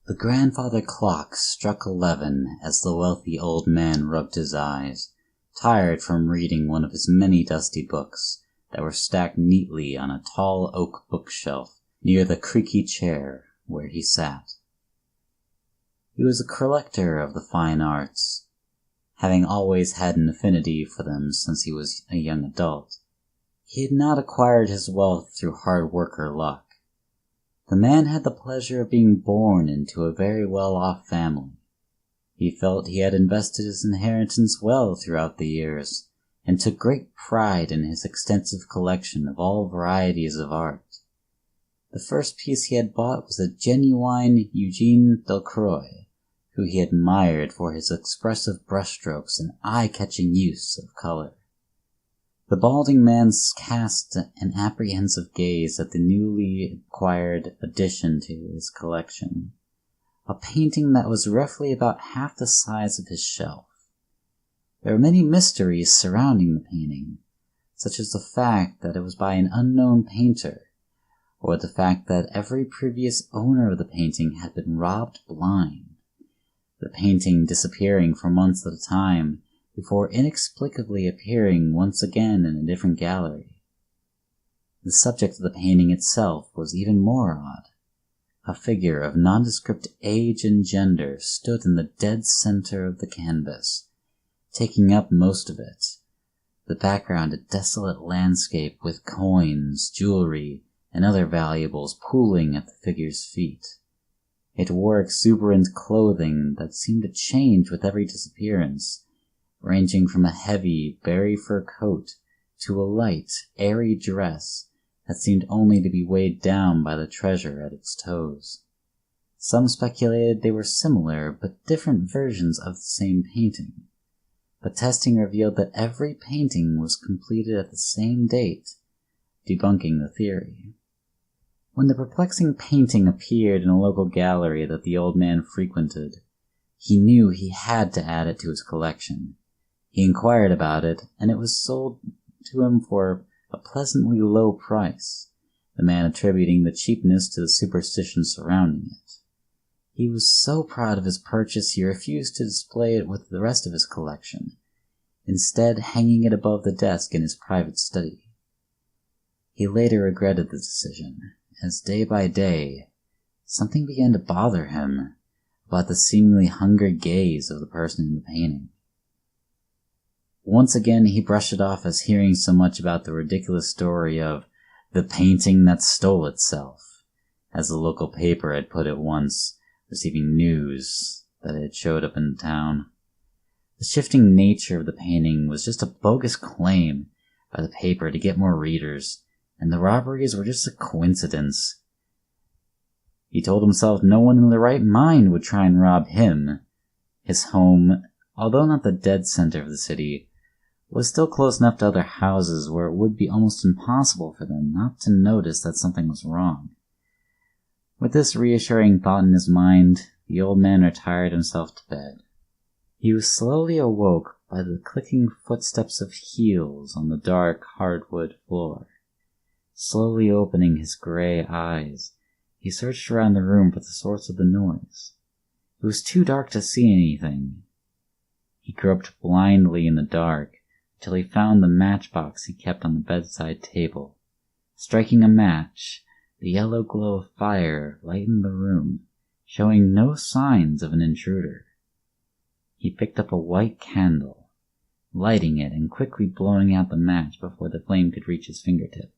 The grandfather clock struck 11 as the wealthy old man rubbed his eyes, tired from reading one of his many dusty books that were stacked neatly on a tall oak bookshelf near the creaky chair where he sat. He was a collector of the fine arts, having always had an affinity for them since he was a young adult. He had not acquired his wealth through hard work or luck. The man had the pleasure of being born into a very well-off family. He felt he had invested his inheritance well throughout the years, and took great pride in his extensive collection of all varieties of art. The first piece he had bought was a genuine Eugene Delacroix, who he admired for his expressive brushstrokes and eye-catching use of color. The balding man cast an apprehensive gaze at the newly acquired addition to his collection, a painting that was roughly about half the size of his shelf. There were many mysteries surrounding the painting, such as the fact that it was by an unknown painter, or the fact that every previous owner of the painting had been robbed blind, the painting disappearing for months at a time before inexplicably appearing once again in a different gallery. The subject of the painting itself was even more odd. A figure of nondescript age and gender stood in the dead center of the canvas, taking up most of it, the background a desolate landscape with coins, jewelry, and other valuables pooling at the figure's feet. It wore exuberant clothing that seemed to change with every disappearance, ranging from a heavy, berry fur coat to a light, airy dress that seemed only to be weighed down by the treasure at its toes. Some speculated they were similar but different versions of the same painting, but testing revealed that every painting was completed at the same date, debunking the theory. When the perplexing painting appeared in a local gallery that the old man frequented, he knew he had to add it to his collection. He inquired about it, and it was sold to him for a pleasantly low price, the man attributing the cheapness to the superstition surrounding it. He was so proud of his purchase he refused to display it with the rest of his collection, instead hanging it above the desk in his private study. He later regretted the decision, as day by day, something began to bother him about the seemingly hungry gaze of the person in the painting. Once again he brushed it off as hearing so much about the ridiculous story of the painting that stole itself, as the local paper had put it once, receiving news that it had showed up in town. The shifting nature of the painting was just a bogus claim by the paper to get more readers, and the robberies were just a coincidence. He told himself no one in their right mind would try and rob him. His home, although not the dead center of the city, was still close enough to other houses where it would be almost impossible for them not to notice that something was wrong. With this reassuring thought in his mind, the old man retired himself to bed. He was slowly awoke by the clicking footsteps of heels on the dark hardwood floor. Slowly opening his gray eyes, he searched around the room for the source of the noise. It was too dark to see anything. He groped blindly in the dark until he found the matchbox he kept on the bedside table. Striking a match, the yellow glow of fire lightened the room, showing no signs of an intruder. He picked up a white candle, lighting it and quickly blowing out the match before the flame could reach his fingertip.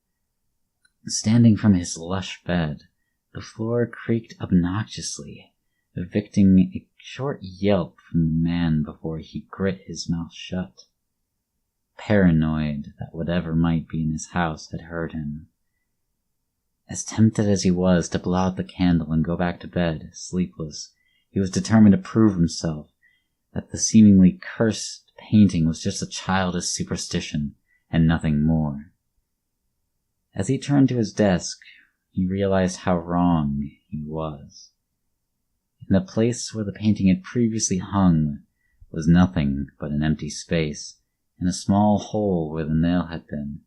Standing from his lush bed, the floor creaked obnoxiously, evicting a short yelp from the man before he grit his mouth shut. Paranoid that whatever might be in his house had heard him. As tempted as he was to blow out the candle and go back to bed, sleepless, he was determined to prove himself that the seemingly cursed painting was just a childish superstition and nothing more. As he turned to his desk, he realized how wrong he was. In the place where the painting had previously hung was nothing but an empty space, and a small hole where the nail had been,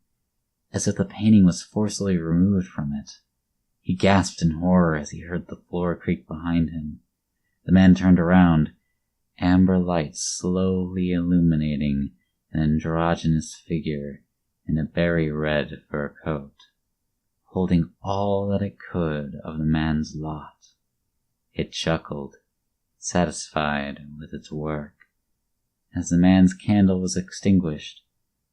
as if the painting was forcibly removed from it. He gasped in horror as he heard the floor creak behind him. The man turned around, amber light slowly illuminating an androgynous figure in a berry red fur coat, holding all that it could of the man's lot. It chuckled, satisfied with its work. As the man's candle was extinguished,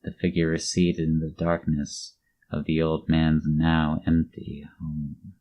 the figure receded into the darkness of the old man's now empty home.